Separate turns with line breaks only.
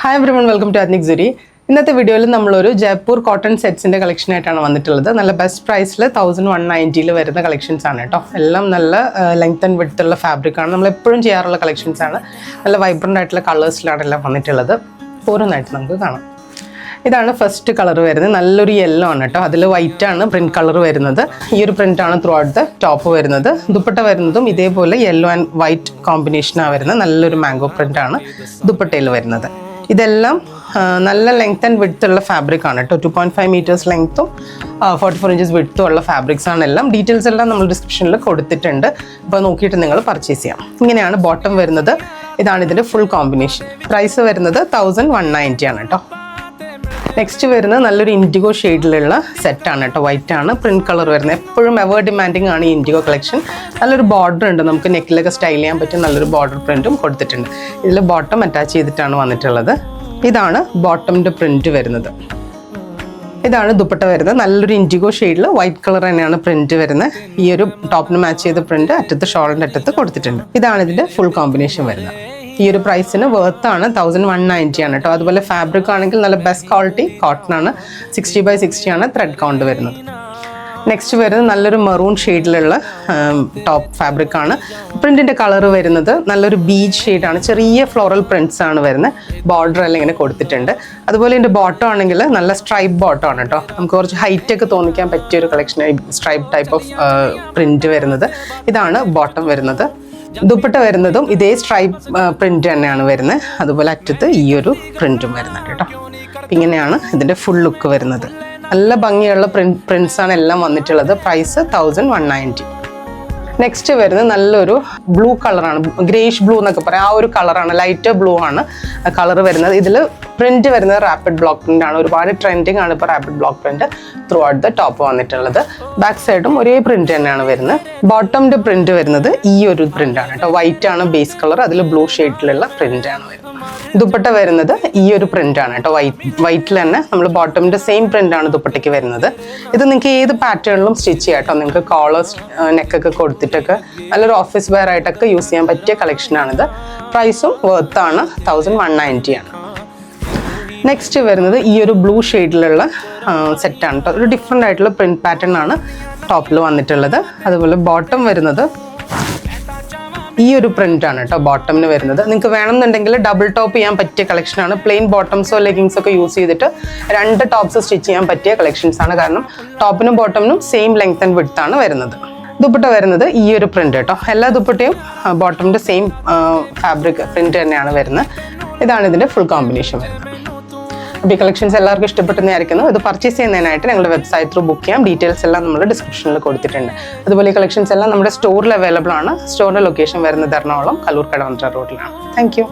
Hi everyone, welcome to Ethnic Zuri. ഇന്നത്തെ വീഡിയോയിൽ നമ്മളൊരു ജയ്പൂർ കോട്ടൺ സെറ്റ്സിൻ്റെ കളക്ഷനായിട്ടാണ് വന്നിട്ടുള്ളത്. നല്ല ബെസ്റ്റ് പ്രൈസിൽ 1190 വരുന്ന കളക്ഷൻസ് ആണ് കേട്ടോ. എല്ലാം നല്ല ലെങ്ത് ആൻഡ് വിഡ്ത്ത് ഉള്ള ഫാബ്രിക്കാണ്. നമ്മളെപ്പോഴും ചെയ്യാറുള്ള കളക്ഷൻസ് ആണ്. നല്ല വൈബ്രൻ്റ് ആയിട്ടുള്ള കളേഴ്സിലാണ് എല്ലാം വന്നിട്ടുള്ളത്. ഓരോന്നായിട്ട് നമുക്ക് കാണാം. ഇതാണ് ഫസ്റ്റ് കളർ വരുന്നത്. നല്ലൊരു യെല്ലോ ആണ് കേട്ടോ. അതിൽ വൈറ്റ് ആണ് പ്രിന്റ് കളർ വരുന്നത്. ഈ ഒരു പ്രിന്റ് ആണ് ത്രൂ ഔട്ട് ദ ടോപ്പ് വരുന്നത്. ദുപ്പട്ട വരുന്നതും ഇതേപോലെ യെല്ലോ ആൻഡ് വൈറ്റ് കോമ്പിനേഷനാണ് വരുന്നത്. നല്ലൊരു മാംഗോ പ്രിന്റ് ആണ് ദുപ്പട്ടയിൽ വരുന്നത്. ഇതെല്ലാം നല്ല ലെങ്ത് ആൻഡ് വിഡ്ത്ത് ഉള്ള ഫാബ്രിക് ആണ് കേട്ടോ. 2.5 മീറ്റേഴ്സ് ലെങ്ത്തും 44 ഇഞ്ചസ് വിഡ്ത്തും ഉള്ള ഫാബ്രിക്സ് ആണ് എല്ലാം. ഡീറ്റെയിൽസ് എല്ലാം നമ്മൾ ഡിസ്ക്രിപ്ഷനിൽ കൊടുത്തിട്ടുണ്ട്. അപ്പോൾ നോക്കിയിട്ട് നിങ്ങൾ പർച്ചേസ് ചെയ്യാം. ഇങ്ങനെയാണ് ബോട്ടം വരുന്നത്. ഇതാണ് ഇതിൻ്റെ ഫുൾ കോമ്പിനേഷൻ. പ്രൈസ് വരുന്നത് 1190 ആണ് കേട്ടോ. നെക്സ്റ്റ് വരുന്നത് നല്ലൊരു ഇൻഡിഗോ ഷെയ്ഡിലുള്ള സെറ്റാണ് കേട്ടോ. വൈറ്റ് ആണ് പ്രിന്റ് കളർ വരുന്നത്. എപ്പോഴും എവർ ഡിമാൻഡിങ് ആണ് ഈ ഇൻഡിഗോ കളക്ഷൻ. നല്ലൊരു ബോർഡർ ഉണ്ട്, നമുക്ക് നെക്കിലൊക്കെ സ്റ്റൈൽ ചെയ്യാൻ പറ്റും. നല്ലൊരു ബോർഡർ പ്രിന്റും കൊടുത്തിട്ടുണ്ട്. ഇതിൽ ബോട്ടം അറ്റാച്ച് ചെയ്തിട്ടാണ് വന്നിട്ടുള്ളത്. ഇതാണ് ബോട്ടമിൻ്റെ പ്രിന്റ് വരുന്നത്. ഇതാണ് ദുപ്പട്ട വരുന്നത്. നല്ലൊരു ഇൻഡിഗോ ഷെയ്ഡിൽ വൈറ്റ് കളർ തന്നെയാണ് പ്രിന്റ് വരുന്നത്. ഈ ഒരു ടോപ്പിന് മാച്ച് ചെയ്ത പ്രിന്റ് അറ്റത്ത് ഷോളിൻ്റെ അറ്റത്ത് കൊടുത്തിട്ടുണ്ട്. ഇതാണ് ഇതിൻ്റെ ഫുൾ കോമ്പിനേഷൻ വരുന്നത്. ഈ ഒരു പ്രൈസിന് വേർത്താണ്. 1190 ആണ് കേട്ടോ. അതുപോലെ ഫാബ്രിക് ആണെങ്കിൽ നല്ല ബെസ്റ്റ് ക്വാളിറ്റി കോട്ടൺ ആണ്. 60x60 ആണ് ത്രെഡ് കൗണ്ട് വരുന്നത്. നെക്സ്റ്റ് വരുന്നത് നല്ലൊരു മെറൂൺ ഷെയ്ഡിലുള്ള ടോപ്പ് ഫാബ്രിക് ആണ്. പ്രിന്റിൻ്റെ കളർ വരുന്നത് നല്ലൊരു ബീച്ച് ഷെയ്ഡാണ്. ചെറിയ ഫ്ലോറൽ പ്രിന്റ്സ് ആണ് വരുന്നത്. ബോർഡർ എല്ലാം ഇങ്ങനെ കൊടുത്തിട്ടുണ്ട്. അതുപോലെ ഇതിൻ്റെ ബോട്ടം ആണെങ്കിൽ നല്ല സ്ട്രൈപ്പ് ബോട്ടം ആണ് കേട്ടോ. നമുക്ക് കുറച്ച് ഹൈറ്റ് ഒക്കെ തോന്നിക്കാൻ പറ്റിയ ഒരു കളക്ഷനായി സ്ട്രൈപ്പ് ടൈപ്പ് ഓഫ് പ്രിന്റ് വരുന്നത്. ഇതാണ് ബോട്ടം വരുന്നത്. ദുപ്പട്ട വരുന്നതും ഇതേ സ്ട്രൈപ്പ് പ്രിന്റ് തന്നെയാണ് വരുന്നത്. അതുപോലെ അറ്റത്ത് ഈ ഒരു പ്രിന്റും വരുന്നുണ്ട് കേട്ടോ. ഇങ്ങനെയാണ് ഇതിൻ്റെ ഫുൾ ലുക്ക് വരുന്നത്. നല്ല ഭംഗിയുള്ള പ്രിന്റ്സ് ആണ് എല്ലാം വന്നിട്ടുള്ളത്. പ്രൈസ് 1190. നെക്സ്റ്റ് വരുന്നത് നല്ലൊരു ബ്ലൂ കളറാണ്. ഗ്രേഷ് ബ്ലൂ എന്നൊക്കെ പറയാം. ആ ഒരു കളറാണ്. ലൈറ്റ് ബ്ലൂ ആണ് കളർ വരുന്നത്. ഇതിൽ പ്രിന്റ് വരുന്നത് റാപ്പിഡ് ബ്ലോക്ക് പ്രിന്റ് ആണ്. ഒരുപാട് ട്രെൻഡിങ് ആണ് ഇപ്പോൾ rapid block print through out the top വന്നിട്ടുള്ളത്. ബാക്ക് സൈഡും ഒരേ പ്രിന്റ് തന്നെയാണ് വരുന്നത്. ബോട്ടമിൻ്റെ പ്രിന്റ് വരുന്നത് ഈ ഒരു പ്രിന്റ് ആണ് കേട്ടോ. വൈറ്റ് ആണ് ബേസ് കളർ. അതിൽ ബ്ലൂ ഷെയ്ഡിലുള്ള പ്രിന്റ് ആണ് വരുന്നത്. ദുപ്പട്ട വരുന്നത് ഈ ഒരു പ്രിന്റ് ആണ് കേട്ടോ. വൈറ്റിൽ തന്നെ നമ്മൾ ബോട്ടമിൻ്റെ സെയിം പ്രിന്റ് ആണ് ദുപ്പട്ടയ്ക്ക് വരുന്നത്. ഇത് നിങ്ങൾക്ക് ഏത് പാറ്റേണിലും സ്റ്റിച്ച് ചെയ്യാം കേട്ടോ. നിങ്ങൾക്ക് കോളേഴ്സ് നെക്കൊക്കെ കൊടുത്തിട്ടൊക്കെ നല്ലൊരു ഓഫീസ് വെയർ ആയിട്ടൊക്കെ യൂസ് ചെയ്യാൻ പറ്റിയ കളക്ഷനാണിത്. പ്രൈസും വേർത്താണ്. 1190 ആണ്. നെക്സ്റ്റ് വരുന്നത് ഈ ഒരു ബ്ലൂ ഷെയ്ഡിലുള്ള സെറ്റാണ് കേട്ടോ. ഒരു ഡിഫറെൻ്റ് ആയിട്ടുള്ള പ്രിന്റ് പാറ്റേൺ ആണ് ടോപ്പിൽ വന്നിട്ടുള്ളത്. അതുപോലെ ബോട്ടം വരുന്നത് ഈ ഒരു പ്രിന്റ് ആണ് കേട്ടോ. ബോട്ടമിന് വരുന്നത് നിങ്ങൾക്ക് വേണമെന്നുണ്ടെങ്കിൽ ഡബിൾ ടോപ്പ് ചെയ്യാൻ പറ്റിയ കളക്ഷനാണ്. പ്ലെയിൻ ബോട്ടംസോ ലെഗിങ്സോ ഒക്കെ യൂസ് ചെയ്തിട്ട് 2 ടോപ്സ് സ്റ്റിച്ച് ചെയ്യാൻ പറ്റിയ കളക്ഷൻസ് ആണ്. കാരണം ടോപ്പിനും ബോട്ടമിനും സെയിം ലെങ്ത് ആൻഡ് വിഡ്ത്ത് ആണ് വരുന്നത്. ദുപ്പട്ട വരുന്നത് ഈ ഒരു പ്രിന്റ് കേട്ടോ. എല്ലാ ദുപ്പട്ടയും ബോട്ടമിൻ്റെ സെയിം ഫാബ്രിക് പ്രിന്റ് തന്നെയാണ് വരുന്നത്. ഇതാണ് ഇതിൻ്റെ ഫുൾ കോമ്പിനേഷൻ വരുന്നത്. അപ്പോൾ ഈ കളക്ഷൻസ് എല്ലാവർക്കും ഇഷ്ടപ്പെട്ടെന്നായിരിക്കുന്നു. ഇത് പർച്ചേസ് ചെയ്യുന്നതിനായിട്ട് ഞങ്ങളുടെ വെബ്സൈറ്റ് ത്രൂ ബുക്ക് ചെയ്യാം. ഡീറ്റെയിൽസ് എല്ലാം നമ്മൾ ഡിസ്ക്രിപ്ഷനിൽ കൊടുത്തിട്ടുണ്ട്. അതുപോലെ ഈ കളക്ഷൻസ് എല്ലാം നമ്മുടെ സ്റ്റോറിൽ അവൈലബിൾ ആണ്. സ്റ്റോറിൻ്റെ ലൊക്കേഷൻ വരുന്നത് എറണാകുളം കല്ലൂർ കടവന്ത്ര റോഡിലാണ്. Thank you.